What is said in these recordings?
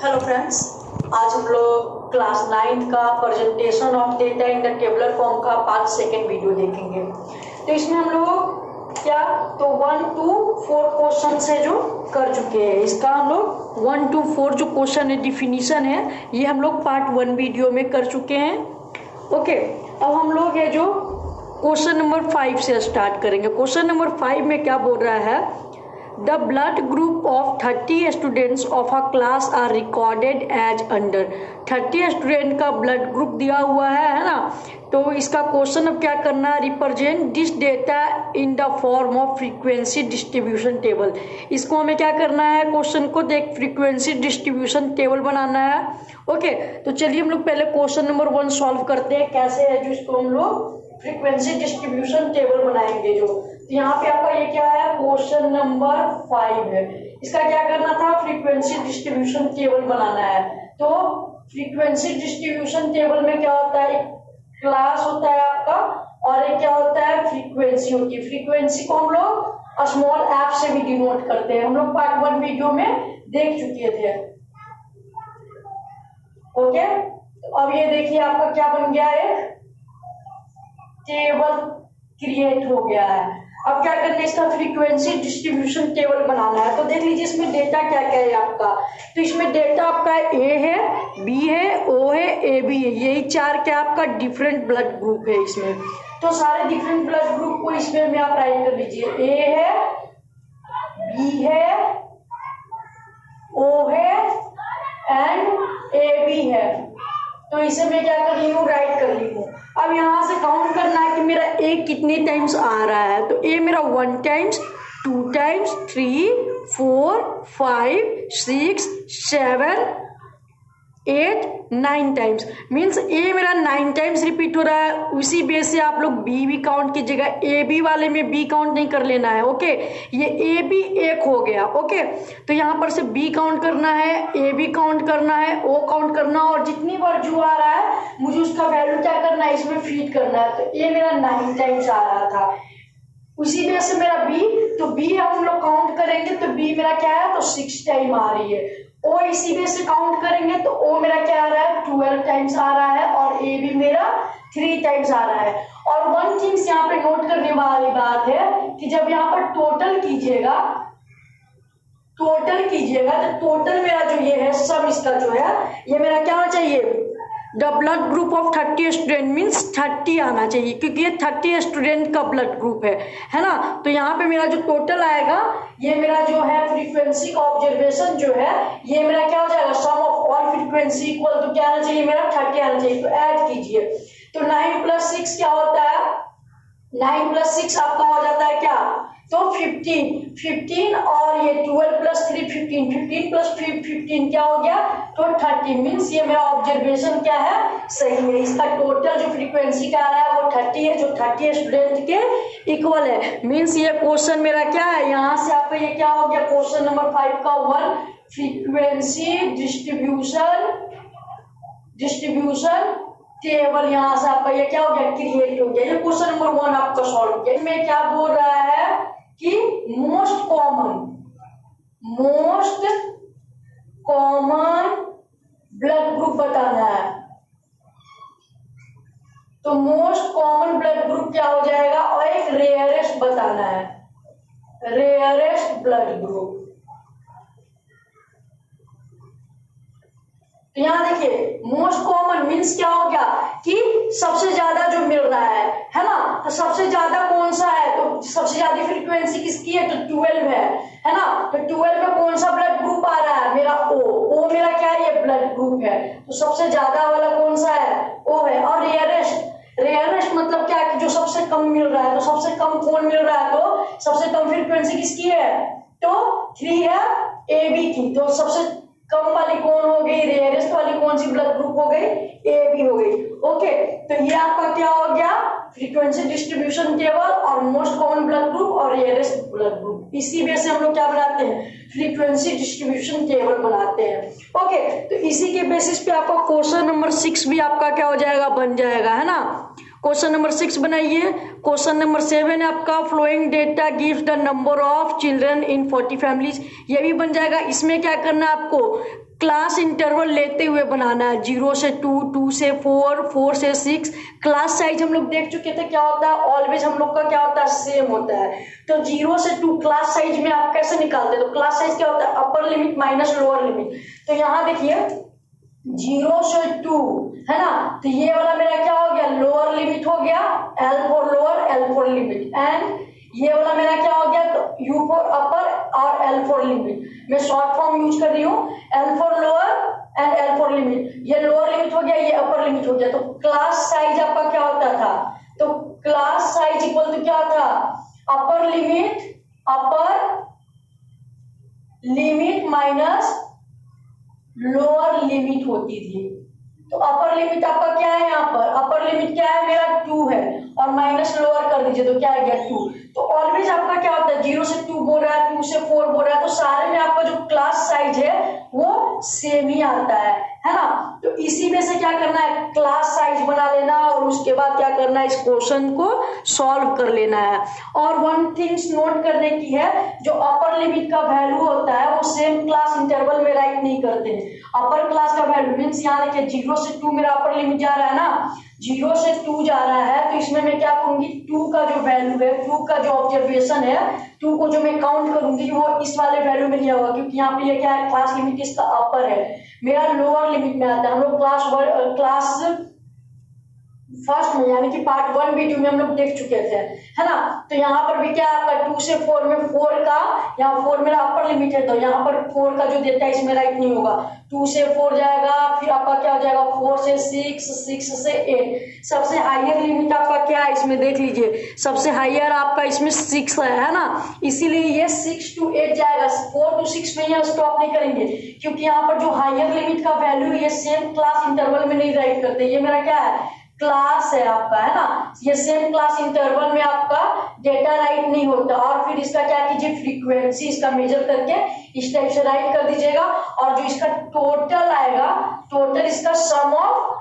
Hello friends, आज हम लोग क्लास 9 का presentation of data in the tabular form का पार्ट सेकेंड वीडियो देखेंगे। तो इसमें हम लोग क्या 1 to 4 क्वेश्चन से जो कर चुके हैं, इसका हम लोग 1 to 4 जो क्वेश्चन है, डिफिनीशन है, ये हम लोग पार्ट 1 वीडियो में कर चुके हैं। ओके, अब हम लोग ये जो क्वेश्चन नंबर 5 से स्टार्ट करेंगे। क्वेश्चन नंबर 5 में क्या बोल रहा है, The blood group of 30 students of a class are recorded as under। 30 student का ब्लड ग्रुप दिया हुआ है ना। तो इसका क्वेश्चन अब क्या करना है, represent this data in the form of frequency distribution table. इसको हमें क्या करना है, क्वेश्चन को देख फ्रीक्वेंसी डिस्ट्रीब्यूशन टेबल बनाना है। ओके, तो चलिए हम लोग पहले क्वेश्चन नंबर 1 सॉल्व करते हैं। कैसे है जो इसको हम लोग फ्रीक्वेंसी डिस्ट्रीब्यूशन टेबल बनाएंगे। जो तो यहाँ पे आपका ये क्या है, क्वेश्चन नंबर 5 है। इसका क्या करना था, फ्रीक्वेंसी डिस्ट्रीब्यूशन टेबल बनाना है। तो फ्रीक्वेंसी डिस्ट्रीब्यूशन टेबल में क्या होता है, एक क्लास होता है आपका और एक क्या होता है, फ्रीक्वेंसी होती है। फ्रीक्वेंसी को हम लोग स्मॉल एफ से भी डिनोट करते हैं। हम लोग पार्ट 1 वीडियो में देख चुके थे। ओके, तो अब ये देखिए आपका क्या बन गया, एक टेबल क्रिएट हो गया है। अब क्या करना है, इसका फ्रीक्वेंसी डिस्ट्रीब्यूशन टेबल बनाना है। तो देख लीजिए इसमें डेटा क्या क्या है आपका। तो इसमें डेटा आपका ए है, बी है, ओ है, ए बी है। यही 4 क्या आपका डिफरेंट ब्लड ग्रुप है इसमें। तो सारे डिफरेंट ब्लड ग्रुप को इसमें में आप राइट कर लीजिए। ए है, बी है, ओ है एंड ए बी है। तो इसे मैं क्या कर रही हूँ, राइट कर रही हूँ। अब यहाँ से काउंट करना है कि मेरा ए कितने टाइम्स आ रहा है। तो ए मेरा 1 टाइम्स, 2 टाइम्स, 3, 4, 5, 6, 7, 8, 9 टाइम्स। मीन्स ए मेरा 9 टाइम्स रिपीट हो रहा है। उसी बेस से आप लोग बी भी काउंट कीजिएगा। ए बी वाले में बी काउंट नहीं कर लेना है। ओके, ये ए बी एक हो गया। ओके, तो यहाँ पर से बी काउंट करना है, ए बी काउंट करना है, ओ काउंट करना है, और जितनी बार जो आ रहा है मुझे उसका वैल्यू क्या करना है, इसमें फीड करना है। तो ए मेरा 9 टाइम्स आ रहा था। उसी बेस से मेरा बी, तो बी हम लोग काउंट करेंगे तो बी मेरा क्या है, तो 6 टाइम आ रही है। ओ इसी बेस से काउंट करेंगे तो ओ मेरा क्या आ रहा है, 12 टाइम्स आ रहा है, और ए भी मेरा 3 टाइम्स आ रहा है। और वन थिंग्स यहाँ पे नोट करने वाली बात है कि जब यहाँ पर टोटल कीजिएगा तो टोटल मेरा जो ये है, सम इसका जो है, ये मेरा क्या होना चाहिए, the blood group of 30 student means 30 आना चाहिए, क्योंकि ये 30 स्टूडेंट का ब्लड ग्रुप है ना। तो यहाँ पे मेरा जो टोटल आएगा, ये मेरा जो है फ्रीक्वेंसी का ऑब्जर्वेशन जो है, ये मेरा क्या हो जाएगा, सम ऑफ ऑल फ्रीक्वेंसी इक्वल, तो क्या आना चाहिए, मेरा 30 आना चाहिए। तो ऐड कीजिए, तो 9 + 6 क्या होता है, 9 + 6 आपका हो जाता है क्या, तो 15 और ये 12 + 3 15, 15 + 5 15 क्या हो गया, तो 30। मीन्स ये मेरा ऑब्जर्वेशन क्या है, सही है। इसका टोटल जो फ्रीक्वेंसी का आ रहा है वो 30 है, जो 30 स्टूडेंट के इक्वल है। मीन्स ये क्वेश्चन मेरा क्या है, यहाँ से आपका ये क्या हो गया, क्वेश्चन नंबर 5 का 1 फ्रीक्वेंसी डिस्ट्रीब्यूशन टेबल, यहाँ से आपका ये क्या हो गया, क्रिएट हो गया। ये क्वेश्चन नंबर 1 आपका सॉल्व हो गया। इसमें क्या बोल रहा है कि मोस्ट कॉमन ब्लड ग्रुप बताना है। तो मोस्ट कॉमन ब्लड ग्रुप क्या हो जाएगा, और एक रेयरेस्ट बताना है, रेयरेस्ट ब्लड ग्रुप। तो यहाँ देखिए मोस्ट कॉमन मीन्स क्या हो गया कि सबसे ज्यादा जो मिल रहा है ना। तो सबसे ज्यादा कौन सा है, तो सबसे ज्यादा फ्रीक्वेंसी किसकी है, तो 12 है ना। तो 12 में कौन सा ब्लड ग्रुप आ रहा है, मेरा ओ मेरा क्या है, ये ब्लड ग्रुप है। तो सबसे ज्यादा वाला कौन सा है, ओ है। और रेयरेस्ट मतलब क्या है, कि जो सबसे कम मिल रहा है। तो सबसे कम कौन मिल रहा है, तो सबसे कम फ्रीक्वेंसी किसकी है, तो 3 है, ए बी की। तो सबसे कम वाली कौन हो गई, रेयरेस्ट वाली कौन सी ब्लड ग्रुप हो गई, ए बी हो गई। ओके, तो ये आपका क्या हो गया, फ्रीक्वेंसी डिस्ट्रीब्यूशन टेबल और मोस्ट कॉमन ब्लड ग्रुप और रेयरेस्ट ब्लड ग्रुप। इसी वजह से हम लोग क्या बनाते हैं, फ्रीक्वेंसी डिस्ट्रीब्यूशन टेबल बनाते हैं। ओके, तो इसी के बेसिस पे आपका क्वेश्चन नंबर 6 भी आपका क्या हो जाएगा, बन जाएगा, है ना। क्वेश्चन नंबर 6 बनाइए। क्वेश्चन नंबर 7 है आपका, following data gives the number of children in 40 families. ये भी बन जाएगा। इसमें क्या करना है आपको, क्लास इंटरवल लेते हुए बनाना है, 0 से 2, 2 से 4, 4 से 6। क्लास साइज हम लोग देख चुके थे क्या होता है, ऑलवेज हम लोग का क्या होता है, सेम होता है। तो 0 से 2 क्लास साइज में आप कैसे निकालते हैं, तो क्लास साइज क्या होता है, अपर लिमिट माइनस लोअर लिमिट। तो यहाँ देखिए 0 से 2 है ना, तो ये वाला मेरा क्या हो गया, लोअर लिमिट हो गया, L for lower, L for limit, and ये वाला मेरा क्या हो गया, तो U फॉर अपर और L फॉर लिमिट। मैं शॉर्ट फॉर्म यूज कर रही हूँ, L for lower and L for limit. ये लोअर लिमिट हो गया, ये अपर लिमिट हो गया। तो क्लास साइज आपका क्या होता था, तो क्लास साइज इक्वल टू क्या था, अपर लिमिट माइनस लोअर लिमिट होती थी। तो अपर लिमिट आपका क्या है, यहाँ पर अपर लिमिट क्या है मेरा 2 है, और माइनस लोअर कर दीजिए तो क्या आ गया 2। तो ऑलवेज आपका क्या होता है, 0 से 2 बोल रहा है, 2 से 4 बोल रहा है, तो सारे में आपका जो क्लास साइज है वो सेम ही आता है ना। तो इसी में से क्या करना है, क्लास साइज बना लेना, और उसके बाद क्या करना है, इस क्वेश्चन को सॉल्व कर लेना है। और वन थिंग्स नोट करने की है, जो अपर लिमिट का वैल्यू होता है वो सेम क्लास इंटरवल में राइट नहीं करते हैं। अपर क्लास का वैल्यू मीन्स यहाँ देखिए 0 से 2 मेरा अपर लिमिट जा रहा है ना, 0 से 2 जा रहा है, तो इसमें मैं क्या करूंगी, 2 का जो वैल्यू है, 2 का जो ऑब्जर्वेशन है, 2 को जो मैं काउंट करूंगी वो इस वाले वैल्यू में नहीं होगा, क्योंकि यहाँ पे ये क्या है, क्लास लिमिट इसका अपर है, मेरा लोअर लिमिट में आता है। हम लोग क्लास फर्स्ट में यानी कि पार्ट 1 वीडियो में हम लोग देख चुके थे, है ना। तो यहाँ पर भी क्या आपका 2 से 4 में 4 का, यहाँ 4 मेरा अपर लिमिट है, तो यहाँ पर 4 का जो देता है इसमें राइट नहीं होगा, 2 से 4 जाएगा, फिर आपका क्या हो जाएगा 4 से 6, 6 से 8। सबसे हाईयर लिमिट आपका क्या है इसमें देख लीजिए, सबसे हाईयर आपका इसमें 6 है ना, इसीलिए ये 6 to 8 जाएगा, 4 to 6 में यहाँ स्टॉप नहीं करेंगे, क्योंकि यहाँ पर जो हाईयर लिमिट का वैल्यू ये सेम क्लास इंटरवल में नहीं राइट करते। ये मेरा क्या है, क्लास है आपका, है ना, ये सेम क्लास इंटरवल में आपका डेटा राइट नहीं होता। और फिर इसका क्या कीजिए, फ्रीक्वेंसी इसका मेजर करके इस टाइप से राइट कर दीजिएगा, और जो इसका टोटल आएगा, टोटल इसका सम ऑफ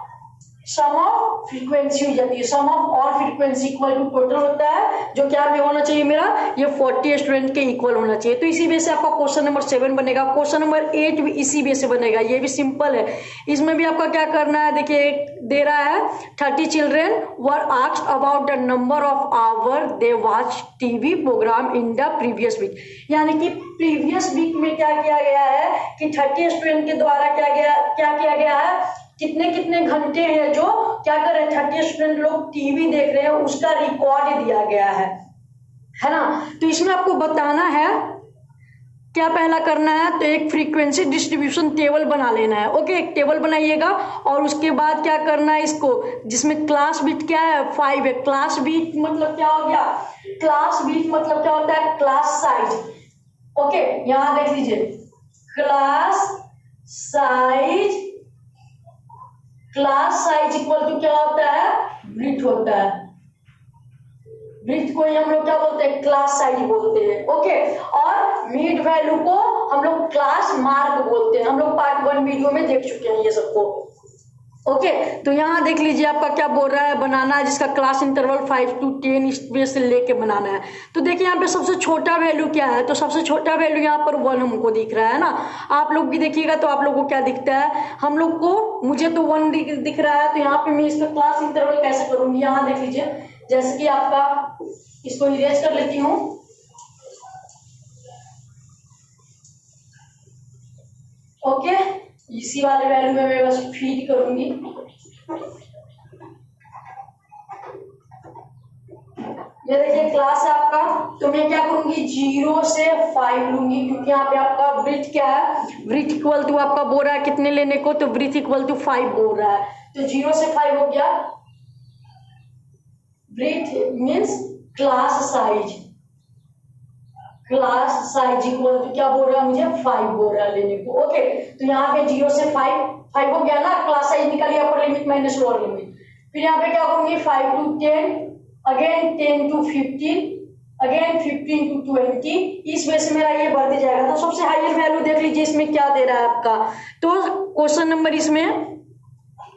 फ्रीक्वेंसी हो जाती है, sum of all frequency equal to total होता है, जो क्या में होना चाहिए मेरा, ये 40 स्टूडेंट के इक्वल होना चाहिए। तो इसी बेस से आपका क्वेश्चन नंबर 7 बनेगा। क्वेश्चन नंबर 8 भी इसी बेस से बनेगा, ये भी सिंपल है। इसमें भी आपका क्या करना है, देखिए दे रहा है 30 children were asked about the number of hour they watch TV programme in the previous week. यानी कि प्रीवियस वीक में क्या किया गया है कि 30 स्टूडेंट के द्वारा क्या किया गया है, कितने कितने घंटे हैं जो क्या कर रहे हैं, 30 स्टूडेंट लोग टीवी देख रहे हैं, उसका रिकॉर्ड दिया गया है ना। तो इसमें आपको बताना है क्या पहला करना है, तो एक फ्रीक्वेंसी डिस्ट्रीब्यूशन टेबल बना लेना है। ओके, एक टेबल बनाइएगा, और उसके बाद क्या करना है इसको, जिसमें क्लास बिट क्या है 5 है। क्लास बिट मतलब क्या हो गया, क्लास बिट मतलब क्या होता है, क्लास साइज। ओके, यहां देख लीजिए, क्लास साइज इक्वल टू क्या होता है, ब्रिथ होता है। ब्रिथ को ही हम लोग क्या बोलते हैं, क्लास साइज बोलते हैं। ओके, और मिड वैल्यू को हम लोग क्लास मार्क बोलते हैं। हम लोग पार्ट 1 वीडियो में देख चुके हैं ये सबको। ओके, तो यहाँ देख लीजिए आपका क्या बोल रहा है, बनाना है जिसका क्लास इंटरवल 5 to 10 इस पे से लेके बनाना है। तो देखिए यहाँ पे सबसे छोटा वैल्यू क्या है, तो सबसे छोटा वैल्यू यहाँ पर 1 हमको दिख रहा है ना। आप लोग भी देखिएगा तो आप लोग को क्या दिखता है, हम लोग को, मुझे तो 1 दिख रहा है। तो यहाँ पे मैं इसका क्लास इंटरवल कैसे करूंगी, यहाँ देख लीजिए, जैसे कि आपका इसको इरेज कर लेती हूँ। ओके, इसी वाले वैल्यू में मैं बस फीड करूंगी। ये देखिए क्लास है आपका, तो मैं क्या करूंगी 0 से 5 लूंगी, क्योंकि यहाँ पे आपका ब्रिथ क्या है, ब्रिथ इक्वल टू आपका बोल रहा है कितने लेने को, तो ब्रिथ इक्वल टू 5 बोल रहा है। तो 0 से 5 हो गया, breadth means class size equal to क्या बोल रहा है मुझे, 5 बोल रहा है लेने को। ओके, तो यहाँ पे 0 से 5 हो गया ना, क्लास साइज निकालिए, अपर लिमिट माइनस लोअर लिमिट। फिर यहाँ पे क्या करूंगी 5 to 10, again 10 to 15, again 15 to 20, इस वजह से मेरा ये बढ़ते जाएगा। तो सबसे हाईएस्ट वैल्यू देख लीजिए इसमें क्या दे रहा है आपका, तो क्वेश्चन नंबर इसमें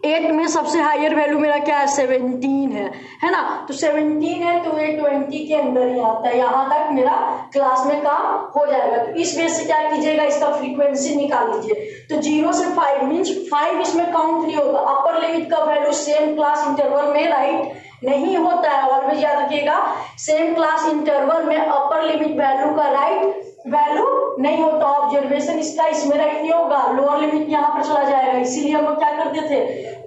8 में सबसे हायर वैल्यू मेरा क्या है 17 है ना। तो 17 है तो ये 20 के अंदर ही आता है, यहाँ तक मेरा क्लास में काम हो जाएगा। तो इस वजह से क्या कीजिएगा, इसका फ्रीक्वेंसी निकाल लीजिए। तो 0 से 5 मीन्स 5 इसमें काउंट नहीं होगा। अपर लिमिट का वैल्यू सेम क्लास इंटरवल में राइट नहीं होता है, ऑलवेज याद रखिएगा। सेम क्लास इंटरवल में अपर लिमिट वैल्यू का राइट वैल्यू नहीं होता। ऑब्जर्वेशन इसका इसमें राइट नहीं होगा, लोअर लिमिट यहाँ पर चला जाएगा। इसीलिए हम लोग क्या करते थे,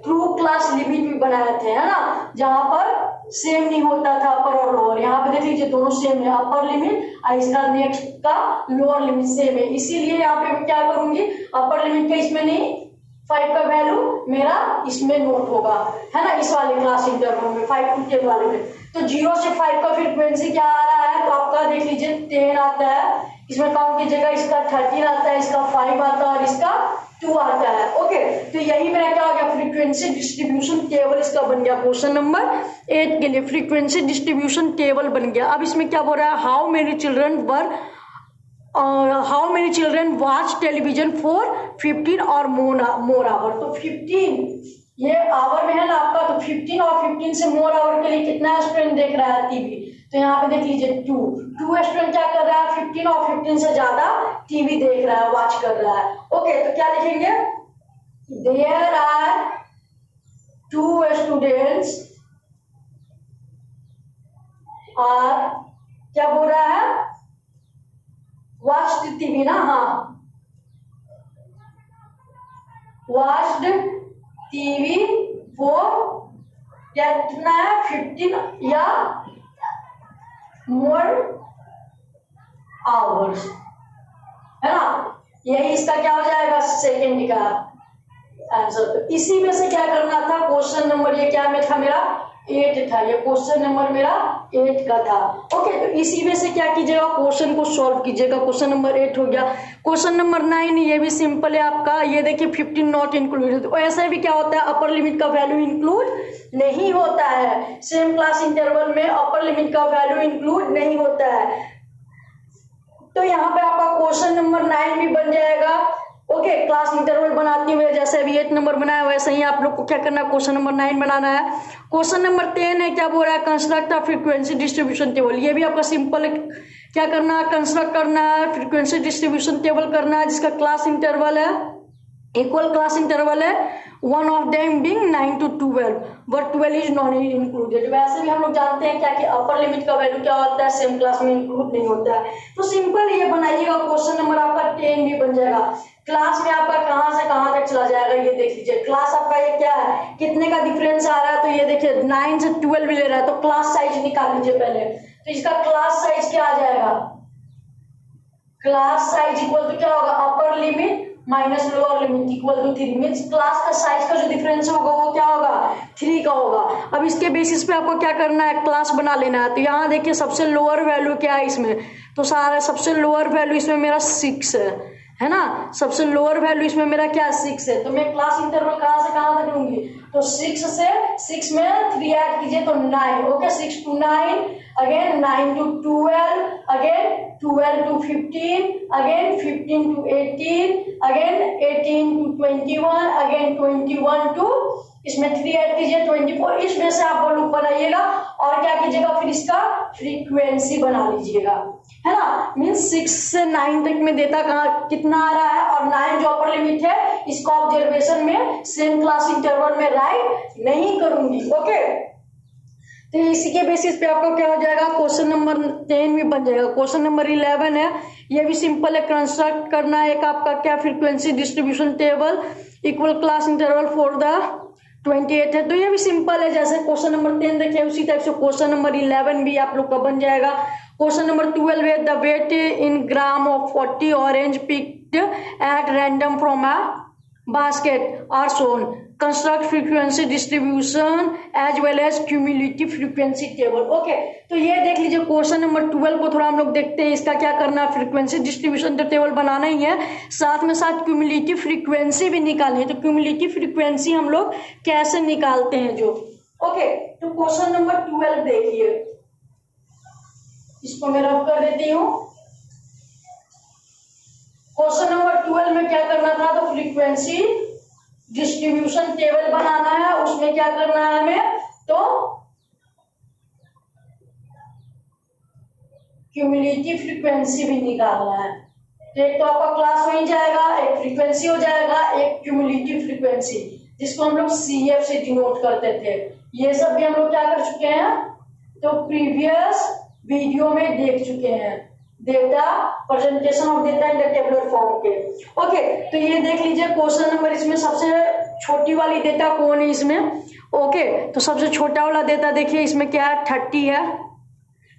ट्रू क्लास लिमिट भी बनाए थे, है ना, जहां पर सेम नहीं होता था अपर और लोअर। यहाँ पे देख लीजिए दोनों सेम है, अपर लिमिट और इसका नेक्स्ट का लोअर लिमिट सेम है। इसीलिए यहाँ पे मैं क्या करूंगी, अपर लिमिट का इसमें नहीं, 5 का वैल्यू मेरा इसमें नोट होगा, है ना, इस वाले क्लास इंटरवल में 5 to 10 वाले में। तो 0 से 5 का फ्रीक्वेंसी क्या आ रहा है, तो आपका देख लीजिए 10 आता है, इसमें काउंट कीजिएगा, इसका 13 आता है, इसका 5 आता है और इसका 2 आता है। ओके, तो यही मेरा क्या हो गया, फ्रीक्वेंसी डिस्ट्रीब्यूशन टेबल इसका बन गया। क्वेश्चन नंबर 8 के लिए फ्रीक्वेंसी डिस्ट्रीब्यूशन टेबल बन गया। अब इसमें क्या बोल रहा है, how many children watch television for 15 और मोर आवर। तो 15 ये आवर में है ना आपका, तो 15 और 15 से मोर आवर के लिए कितना स्टूडेंट देख रहा है टीवी, तो यहाँ पे देख लीजिए 2 स्टूडेंट क्या कर रहा है, 15 और 15 से ज्यादा टीवी देख रहा है, वॉच कर रहा है। ओके, तो क्या लिखेंगे, देयर आर 2 स्टूडेंट्स और क्या बोल रहा है, वॉच्ड टीवी ना, हाँ, वॉच्ड टीवी फॉर कितना है 15 या मोर आवर्स, है ना, यही इसका क्या हो जाएगा सेकेंड का आंसर। तो इसी में से क्या करना था, क्वेश्चन नंबर ये क्या में था मेरा 8 था, ये क्वेश्चन नंबर मेरा 8 का था। ओके, तो इसी में से क्या कीजिएगा, क्वेश्चन को सॉल्व कीजिएगा। क्वेश्चन नंबर 8 हो गया। क्वेश्चन नंबर 9 ये भी सिंपल है आपका, ये देखिए 15 नॉट इंक्लूडेड। तो ऐसा भी क्या होता है, अपर लिमिट का वैल्यू इंक्लूड नहीं होता है, सेम क्लास इंटरवल में अपर लिमिट का वैल्यू इंक्लूड नहीं होता है। तो यहाँ पे आपका क्वेश्चन नंबर 9 भी बन जाएगा। ओके, क्लास इंटरवल बनाते हुए जैसे अभी 8 नंबर बनाया वैसे ही आप लोग को क्या करना है, क्वेश्चन नंबर 9 बनाना है। क्वेश्चन नंबर 10 है, क्या बोल रहा है, construct a frequency distribution table. ये भी आपका सिंपल है, क्या करना है, कंस्ट्रक्ट करना है, फ्रीक्वेंसी डिस्ट्रीब्यूशन टेबल करना है, जिसका क्लास इंटरवल है, इक्वल क्लास इंटरवल है, one of them being 9 to 12, but 12 is not included. वैसे भी हम लोग जानते हैं क्या कि अपर लिमिट का वैल्यू क्या होता है, सेम क्लास में इंक्लूड नहीं होता है। तो सिंपल ये बनाइएगा, क्वेश्चन नंबर आपका 10 भी बन जाएगा। क्लास में आपका कहां से कहां तक चला जाएगा, ये देख लीजिए। क्लास आपका ये क्या है, कितने का डिफरेंस आ रहा है, तो ये देखिए 9 से 12 भी ले रहा है, तो क्लास साइज निकाल लीजिए पहले। तो इसका क्लास साइज क्या आ जाएगा, क्लास साइज इक्वल टू क्या होगा, upper limit minus lower limit equal to 3, means class का साइज का जो डिफरेंस होगा वो क्या होगा, 3 का होगा। अब इसके बेसिस पे आपको क्या करना है, क्लास बना लेना है। तो यहाँ देखिए सबसे लोअर वैल्यू क्या है इसमें, तो सारा सबसे लोअर वैल्यू इसमें मेरा 6 है ना, सबसे लोअर वैल्यू इसमें मेरा क्या 6 है। तो मैं क्लास इंटरवल कहां से कहां तक लूंगी, तो 6 से 6 में 3 ऐड कीजिए तो 9। Okay, 6 to 9, again 9 to 12, again 12 to 15, again 15 to 18, again 18 to 21, again 21 to इसमें 3 ऐड कीजिए 24। इसमें से आप लूप बनाइएगा और क्या कीजिएगा, फिर इसका फ्रीक्वेंसी बना लीजिएगा, है ना। मीन्स 6 से 9 तक में देता कहाँ कितना आ रहा है, और 9 जो अपर लिमिट है इसको ऑब्जर्वेशन में सेम क्लास इंटरवल में राइट नहीं करूंगी। ओके, तो इसी के बेसिस पे आपका क्या हो जाएगा, क्वेश्चन नंबर 10 भी बन जाएगा। क्वेश्चन नंबर 11 है, ये भी सिंपल है, कंस्ट्रक्ट करना है एक आपका क्या frequency distribution table, equal class interval for the 28 है। तो ये भी सिंपल है, जैसे क्वेश्चन नंबर 10 देखिए उसी टाइप से क्वेश्चन नंबर 11 भी आप लोग का बन जाएगा। क्वेश्चन नंबर 12 है, the weight in gram of 40 orange picked at random from a basket are shown, construct frequency distribution as well as cumulative frequency table. Okay, तो ये देख लीजिए क्वेश्चन नंबर 12 को थोड़ा हम लोग देखते हैं, इसका क्या करना है, फ्रीक्वेंसी डिस्ट्रीब्यूशन टेबल बनाना ही है, साथ में साथ क्यूमुलेटिव फ्रीक्वेंसी भी निकालनी है। तो क्यूमुलेटिव फ्रीक्वेंसी हम लोग कैसे निकालते हैं जो, ओके, तो क्वेश्चन नंबर 12 देखिए, इसको मैं रब कर देती हूँ। क्वेश्चन नंबर 12 में क्या करना था, तो फ्रीक्वेंसी डिस्ट्रीब्यूशन टेबल बनाना है, उसमें क्या करना है हमें, तो क्यूमुलेटिव फ्रीक्वेंसी भी निकालना है। तो एक तो आपका क्लास हो ही जाएगा, एक फ्रीक्वेंसी हो जाएगा, एक क्यूमुलेटिव फ्रीक्वेंसी, जिसको हम लोग CF से डिनोट करते थे। ये सब भी हम लोग क्या कर चुके हैं, तो प्रीवियस वीडियो में देख चुके हैं, data presentation of data in the tabular form के। ओके, तो ये देख लीजिए क्वेश्चन नंबर, इसमें सबसे छोटी वाली डेटा कौन है इसमें। ओके, तो सबसे छोटा वाला डेटा देखिए, इसमें क्या है, 30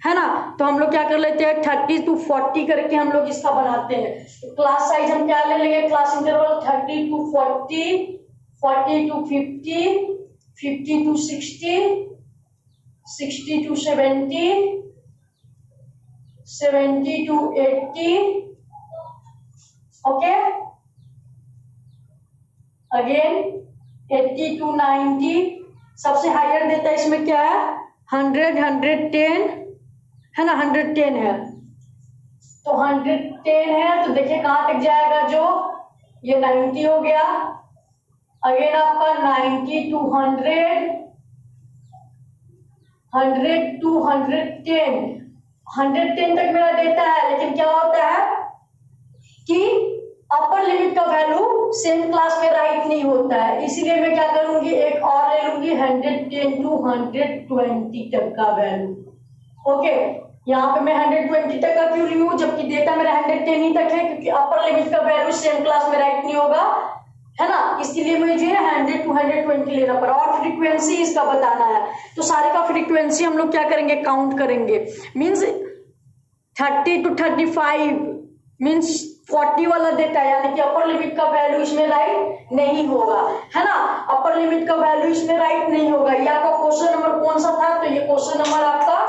है ना। तो हम लोग क्या कर लेते हैं, 30 to 40 करके हम लोग इसका बनाते हैं। तो क्लास साइज हम क्या ले लेंगे, class interval 30 to 40, 40 to 50, 50 to 60, 60 to 70, 70 to 80, okay, again 80 to 90। सबसे हायर देता है इसमें क्या है, 100, 110 है ना, 110 है। तो 110 है, तो देखिए कहां तक जाएगा, जो ये 90 हो गया। अगेन आपका 90 to 100, 100 to 110, 110 तक मेरा देता है। लेकिन क्या होता है कि अपर लिमिट का वैल्यू सेम क्लास में राइट नहीं होता है, इसीलिए मैं क्या करूंगी, एक और ले लूंगी 110 to 120 तक का वैल्यू। ओके, यहाँ पे मैं 120 तक का क्यों ली हूँ, जबकि डेटा मेरा 110 ही तक है, क्योंकि अपर लिमिट का वैल्यू सेम क्लास में राइट नहीं होगा, है ना, इसलिए मुझे 100 to 120 लेना पड़ा। और फ्रीक्वेंसी इसका बताना है, तो सारे का फ्रीक्वेंसी हम लोग क्या करेंगे, काउंट करेंगे। मीन्स 30 to 35 मीन्स 40 वाला देता है, यानी कि अपर लिमिट का वैल्यू इसमें राइट नहीं होगा, है ना, अपर लिमिट का वैल्यू इसमें राइट नहीं होगा। ये आपका क्वेश्चन नंबर कौन सा था, तो ये क्वेश्चन नंबर आपका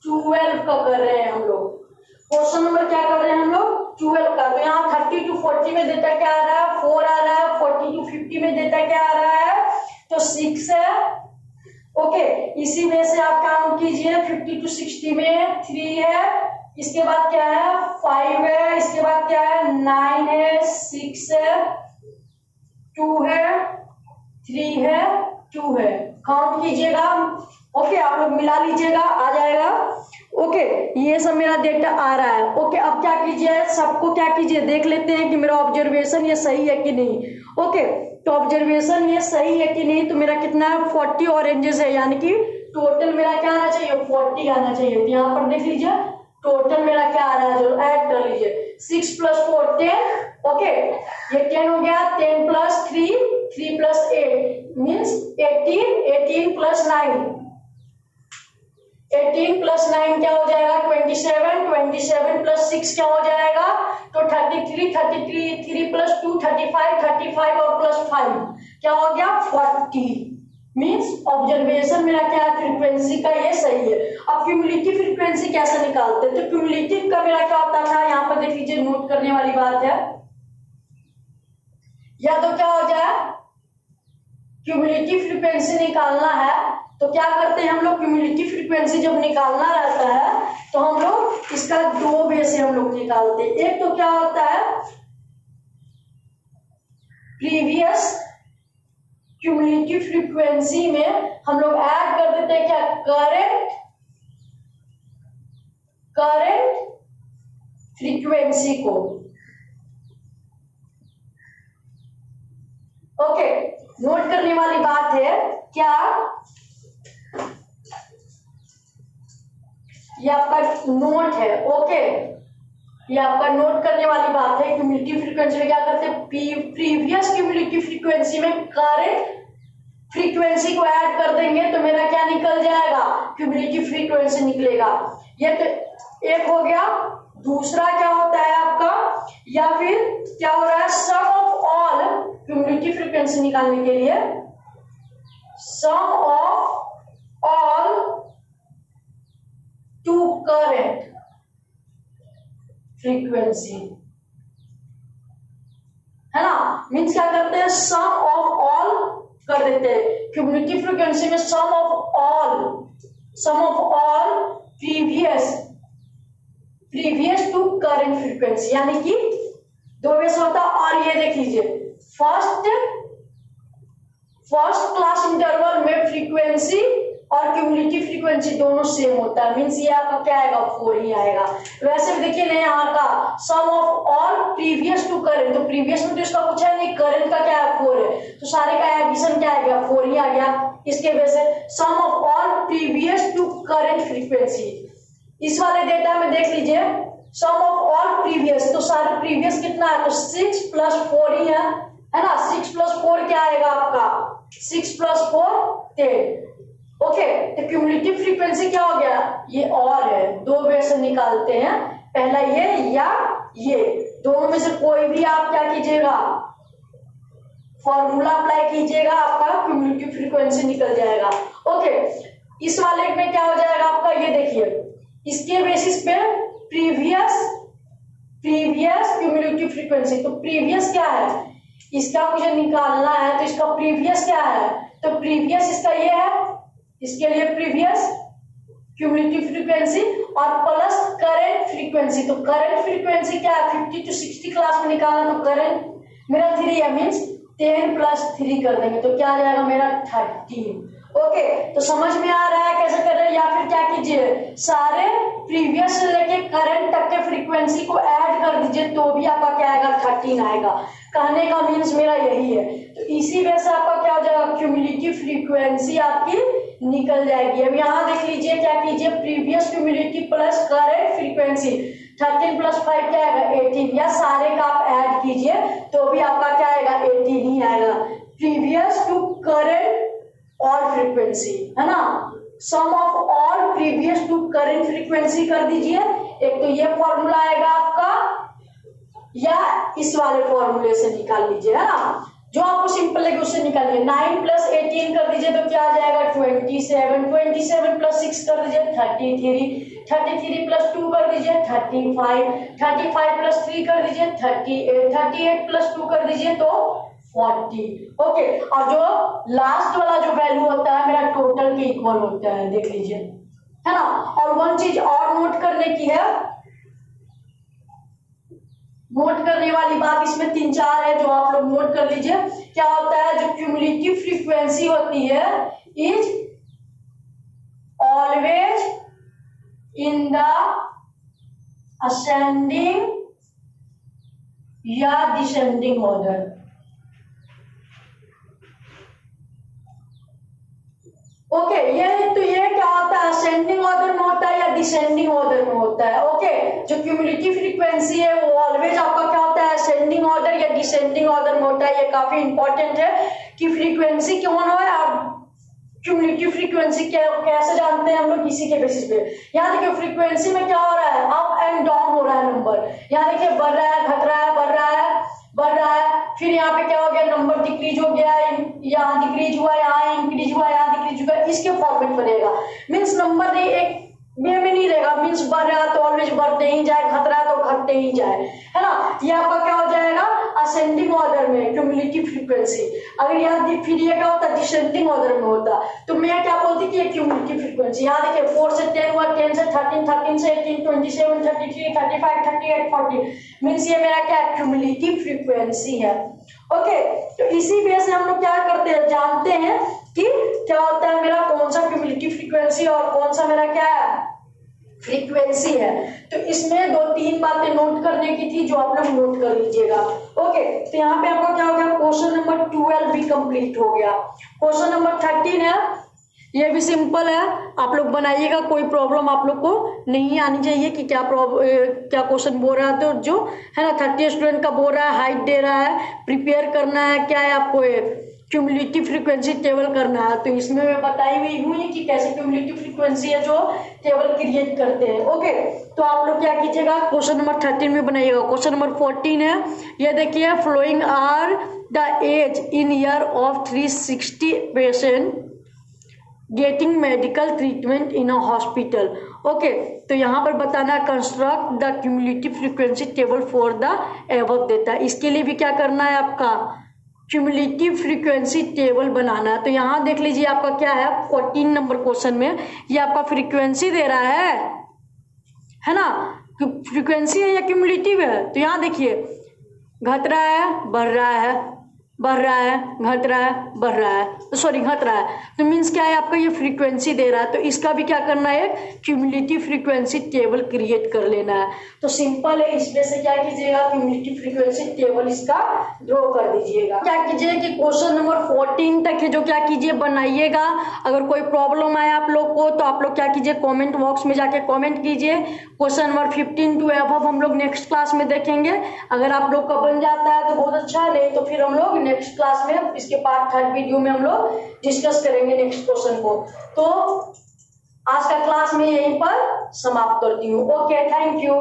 12 का कर रहे हैं हम लोग। क्वेश्चन नंबर क्या कर रहे हैं हम लोग, 12 का। तो यहाँ 30 to 40 में डेटा क्या आ रहा है, 4 आ रहा है। 40 to 50 में डेटा क्या आ रहा है, तो 6 है। ओके, इसी में से आप काउंट कीजिए, 50 to 60 में 3 है, इसके बाद क्या है, 5 है, इसके बाद क्या है, 9 है, 6 है, 2 है, 3 है, 2 है। काउंट कीजिएगा। ओके, आप लोग मिला लीजिएगा, आ जाएगा। ओके, ये सब मेरा डेटा आ रहा है। ओके, अब क्या कीजिए, सबको क्या कीजिए, देख लेते हैं कि मेरा ऑब्जर्वेशन ये सही है कि नहीं। ओके, तो ऑब्जर्वेशन ये सही है कि नहीं, तो मेरा कितना है, 40 ऑरेंजेस है, यानी कि टोटल मेरा क्या आना चाहिए, 40 आना चाहिए। तो यहाँ पर देख लीजिए टोटल मेरा क्या आ रहा है, जो ऐड कर लीजिए, 6 + 4 10। ओके, ये 10 हो गया, 10 + 3, 3 + 8 मीन्स 18, 18 + 9, 18 + 9 क्या हो जाएगा, 27, 27 + 6 क्या हो जाएगा, तो 33, 33, 3 + 2 35, 35 और +5 क्या हो गया, 40। मीन्स ऑब्जर्वेशन मेरा क्या है, फ्रीक्वेंसी का ये सही है। अब क्यूमुलेटिव फ्रीक्वेंसी कैसे निकालते हैं, तो क्यूमुलेटिव का मेरा क्या होता था, यहाँ पर देख लीजिए, नोट करने वाली बात है, या तो क्या हो जाए, क्यूमुलेटिव फ्रीक्वेंसी निकालना है तो क्या करते हैं हम लोग, क्यूमुलेटिव फ्रीक्वेंसी जब निकालना रहता है तो हम लोग इसका 2 वे से हम लोग निकालते हैं। एक तो क्या होता है, प्रीवियस क्यूमुलेटिव फ्रीक्वेंसी में हम लोग ऐड कर देते हैं क्या, करंट फ्रीक्वेंसी को। ओके, नोट करने वाली बात है क्या, ये आपका नोट है। ओके, ये आपका नोट करने वाली बात है। क्यूमुलेटिव फ्रीक्वेंसी में क्या करते हैं, प्रीवियस क्यूमुलेटिव फ्रीक्वेंसी में करंट फ्रीक्वेंसी को ऐड कर देंगे तो मेरा क्या निकल जाएगा, क्यूमुलेटिव फ्रीक्वेंसी निकलेगा। ये तो एक हो गया। दूसरा क्या होता है आपका, या फिर क्या हो रहा है, sum of all, cumulative frequency निकालने के लिए sum of all to current frequency, है ना, मीन्स क्या करते हैं, सम ऑफ ऑल कर देते हैं। क्यूमुलेटिव फ्रीक्वेंसी में sum of all previous to current frequency, यानी कि 2 वे से होता है। और ये देख लीजिए, फर्स्ट फर्स्ट क्लास इंटरवल में फ्रीक्वेंसी और क्यूमुलेटिव फ्रीक्वेंसी दोनों सेम होता है, मींस ये आपका क्या आएगा 4 ही आएगा। वैसे भी देखिए ना यहाँ का sum of all previous to current, तो प्रीवियस में तो इसका कुछ है नहीं, करंट का क्या है 4 है, तो सारे का एडिशन क्या आ गया 4 ही आ गया। इसके वजह से sum of all previous to current frequency, इस वाले डेटा में देख लीजिए सम ऑफ ऑल प्रीवियस, तो सारे प्रीवियस कितना है, तो 6 + 4 ही है ना। 6 + 4 क्या आएगा आपका, 6 + 4 10। ओके, तो क्यूमुलेटिव फ्रीक्वेंसी क्या हो गया, ये और है, दो वे से निकालते हैं, पहला ये या ये, दोनों में से कोई भी आप क्या कीजिएगा फॉर्मूला अप्लाई कीजिएगा, आपका क्यूमुलेटिव फ्रीक्वेंसी निकल जाएगा। ओके, इस वाले में क्या हो जाएगा आपका, ये देखिए इसके बेसिस पे प्रीवियस क्यूमुलेटिव फ्रीक्वेंसी, तो प्रीवियस क्या है, इसका मुझे निकालना है, तो इसका प्रीवियस क्या है, तो प्रीवियस इसका ये है, इसके लिए प्रीवियस क्यूमुलेटिव फ्रीक्वेंसी और प्लस करंट फ्रीक्वेंसी, तो करंट फ्रीक्वेंसी क्या है 50 to 60 क्लास में निकालना, तो करंट मेरा 3 है, मींस 10 + 3 कर देंगे, तो क्या आ जाएगा मेरा 13। ओके, तो समझ में आ रहा है कैसे कर रहे हैं, या फिर क्या कीजिए सारे प्रीवियस से लेके करंट तक के फ्रीक्वेंसी को ऐड कर दीजिए, तो भी आपका क्या आएगा 13 आएगा। कहने का मीन्स मेरा यही है, तो इसी वजह से आपका क्या हो जाएगा क्यूमुलेटिव फ्रीक्वेंसी आपकी निकल जाएगी। अब यहाँ देख लीजिए क्या कीजिए, previous cumulative plus current frequency 13 + 5 क्या आएगा 18, या सारे का आप ऐड कीजिए तो भी आपका क्या आएगा 18 ही आएगा। Previous to current all frequency है ना, sum of all previous to current frequency कर दीजिए, एक तो ये फॉर्मूला आएगा आपका, या इस वाले फॉर्मूले से निकाल लीजिए, है ना, जो आपको सिंपल लगे उससे निकालिए। 9 + 18 कर दीजिए तो क्या आ जाएगा 27, 27 + 6 कर दीजिए 33, 33 + 2 कर दीजिए 35, 35 + 3 कर दीजिए 38, 38 + 2 कर दीजिए तो 40। ओके, और जो लास्ट वाला जो वैल्यू होता है मेरा टोटल के इक्वल होता है, देख लीजिए, है ना। और वन चीज और नोट करने की है, नोट करने वाली बात इसमें 3-4 है जो आप लोग नोट कर लीजिए। क्या होता है, जो क्यूमुलेटिव फ्रीक्वेंसी होती है is always in the ascending या डिसेंडिंग ऑर्डर। ओके, ये क्या होता है, असेंडिंग ऑर्डर में होता है या डिसेंडिंग ऑर्डर में होता है। ओके, जो क्यूमुलेटिव फ्रीक्वेंसी है वो ऑलवेज आपका क्या होता है, असेंडिंग ऑर्डर या डिसेंडिंग ऑर्डर में होता है। ये काफी इंपॉर्टेंट है कि फ्रीक्वेंसी क्यों हो है और क्यूमुलेटिव फ्रीक्वेंसी कैसे जानते हैं हम लोग, इसी के बेसिस पे। यहाँ देखिए फ्रीक्वेंसी में क्या हो रहा है, अप एंड डाउन हो रहा है नंबर, यहाँ देखिए बढ़ रहा है, घट रहा है, बढ़ रहा है, बढ़ रहा है, फिर यहाँ पे क्या हो गया नंबर डिक्रीज हो गया, यहाँ डिक्रीज हुआ, यहाँ इंक्रीज हुआ, यहाँ डिक्रीज हुआ, इसके फॉर्मेट बनेगा। मीन्स नंबर नहीं एक वे में नहीं रहेगा, मीन्स बढ़ रहा है तो ऑलवेज बढ़ते ही जाए, घट रहा है तो घटते ही जाए, है ना। ये आपका क्या हो जाएगा असेंडिंग ऑर्डर में क्यूमुलेटिव फ्रीक्वेंसी। अगर यहाँ फिर ये क्या होता डिसेंडिंग ऑर्डर में होता, तो मैं क्या बोलती कि ये क्यूमुलेटिव फ्रीक्वेंसी। यहाँ देखिए 4 से 10 हुआ, 10 से 13, 13 से 18, 27, 33, 35, 38, 40, मीन्स ये मेरा क्या क्यूमुलेटिव फ्रीक्वेंसी है। ओके, तो इसी वजह से हम लोग क्या करते हैं, जानते हैं कि क्या होता है मेरा कौन सा क्यूमुलेटिव फ्रीक्वेंसी और कौन सा मेरा क्या है फ्रीक्वेंसी है। तो इसमें 2-3 बातें नोट करने की थी जो आप लोग नोट कर लीजिएगा। ओके, तो यहाँ पे आपका क्या हो गया, क्वेश्चन नंबर 12 भी कंप्लीट हो गया। क्वेश्चन नंबर 13 है, ये भी सिंपल है, आप लोग बनाइएगा, कोई प्रॉब्लम आप लोग को नहीं आनी चाहिए कि क्या क्वेश्चन बोल रहा है, तो जो है ना 30 स्टूडेंट का बोल रहा है, हाइट दे रहा है, प्रिपेयर करना है, क्या है आपको क्यूमुलेटिव फ्रीक्वेंसी टेबल करना है। तो इसमें मैं बताई हुई हूँ कि कैसे क्यूमुलेटिव फ्रीक्वेंसी है जो टेबल क्रिएट करते हैं। ओके, तो आप लोग क्या कीजिएगा, क्वेश्चन नंबर 13 में बनाइएगा। क्वेश्चन नंबर 14 है, ये देखिए, following are the age in year of 360 patient getting medical treatment in a hospital. Okay, तो यहाँ पर बताना construct the cumulative frequency table for the above देता है। इसके लिए भी क्या करना है, आपका क्यूमुलेटिव फ्रीक्वेंसी टेबल बनाना है। तो यहाँ देख लीजिए आपका क्या है 14 नंबर क्वेश्चन में ये आपका फ्रीक्वेंसी दे रहा है ना, फ्रीक्वेंसी है या क्यूमुलेटिव है। तो यहाँ देखिए घट रहा है, बढ़ रहा है, बढ़ रहा है, घट रहा है, बढ़ रहा है, सॉरी घट रहा है, तो मीन्स क्या है आपका ये फ्रीक्वेंसी दे रहा है। तो इसका भी क्या करना है, क्यूमुलेटिव फ्रीक्वेंसी टेबल क्रिएट कर लेना है। तो सिंपल है, इसमें से क्या कीजिएगा, क्यूमुलेटिव फ्रीक्वेंसी टेबल इसका ड्रॉ कर दीजिएगा। क्या कीजिए कि क्वेश्चन नंबर 14 तक है जो क्या कीजिए बनाइएगा। अगर कोई प्रॉब्लम आए आप लोग को तो आप लोग क्या कीजिए कमेंट बॉक्स में जाके कमेंट कीजिए। क्वेश्चन नंबर 15 टू अबव हम लोग नेक्स्ट क्लास में देखेंगे। अगर आप लोग का बन जाता है तो बहुत अच्छा, नहीं तो फिर हम लोग नेक्स्ट क्लास में इसके पार्ट 3 वीडियो में हम लोग डिस्कस करेंगे नेक्स्ट क्वेश्चन को। तो आज का क्लास में यहीं पर समाप्त करती हूँ। Okay, thank you.